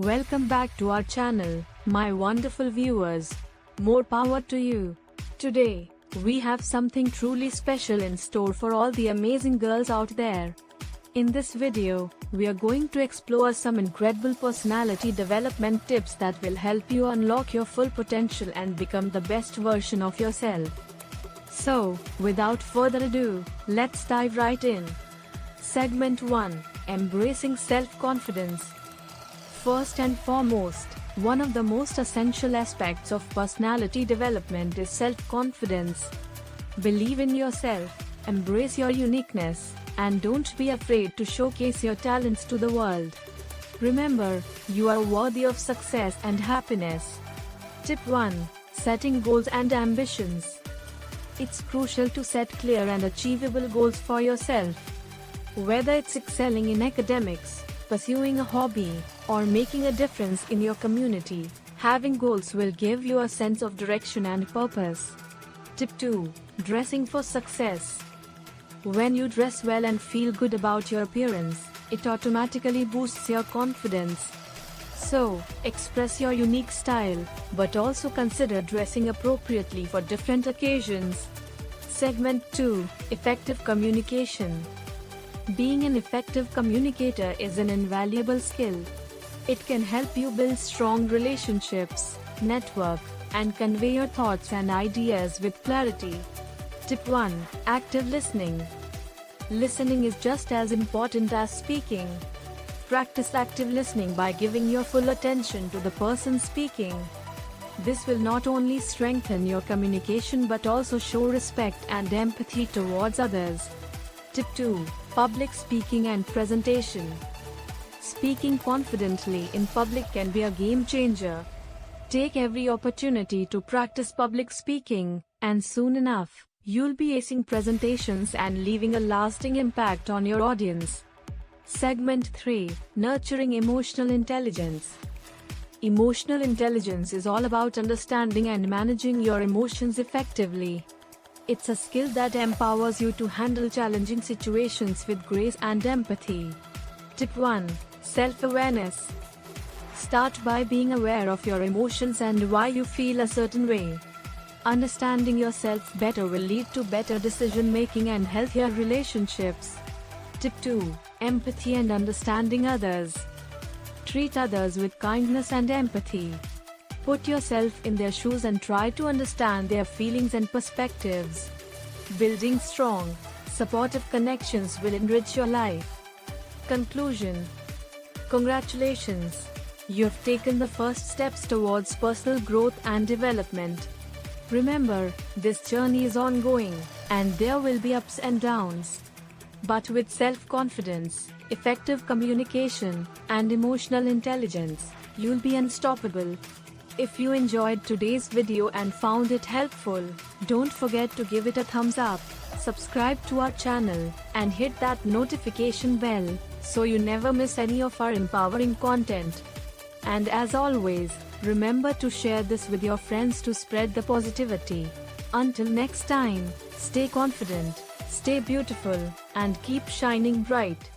Welcome back to our channel, my wonderful viewers. More power to you. Today, we have something truly special in store for all the amazing girls out there. In this video, we are going to explore some incredible personality development tips that will help you unlock your full potential and become the best version of yourself. So, without further ado, let's dive right in. Segment 1. Embracing self-confidence. First and foremost, one of the most essential aspects of personality development is self-confidence. Believe in yourself, embrace your uniqueness, and don't be afraid to showcase your talents to the world. Remember, you are worthy of success and happiness. Tip 1. Setting goals and ambitions. It's crucial to set clear and achievable goals for yourself. Whether it's excelling in academics, pursuing a hobby, or making a difference in your community, having goals will give you a sense of direction and purpose. Tip 2. Dressing for success. When you dress well and feel good about your appearance, it automatically boosts your confidence. So, express your unique style, but also consider dressing appropriately for different occasions. Segment 2. Effective communication. Being an effective communicator is an invaluable skill. It can help you build strong relationships, network, and convey your thoughts and ideas with clarity. Tip 1. Active listening. Listening is just as important as speaking. Practice active listening by giving your full attention to the person speaking. This will not only strengthen your communication but also show respect and empathy towards others. Tip 2. Public speaking and presentation. Speaking confidently in public can be a game changer. Take every opportunity to practice public speaking, and soon enough, you'll be acing presentations and leaving a lasting impact on your audience. Segment 3. Nurturing emotional intelligence. Emotional intelligence is all about understanding and managing your emotions effectively. It's a skill that empowers you to handle challenging situations with grace and empathy. Tip 1. Self-awareness. Start by being aware of your emotions and why you feel a certain way. Understanding yourself better will lead to better decision-making and healthier relationships. Tip 2. Empathy and understanding others. Treat others with kindness and empathy. Put yourself in their shoes and try to understand their feelings and perspectives. Building strong, supportive connections will enrich your life. Conclusion. Congratulations! You've taken the first steps towards personal growth and development. Remember, this journey is ongoing, and there will be ups and downs. But with self-confidence, effective communication, and emotional intelligence, you'll be unstoppable. If you enjoyed today's video and found it helpful, don't forget to give it a thumbs up, subscribe to our channel, and hit that notification bell, so you never miss any of our empowering content. And as always, remember to share this with your friends to spread the positivity. Until next time, stay confident, stay beautiful, and keep shining bright.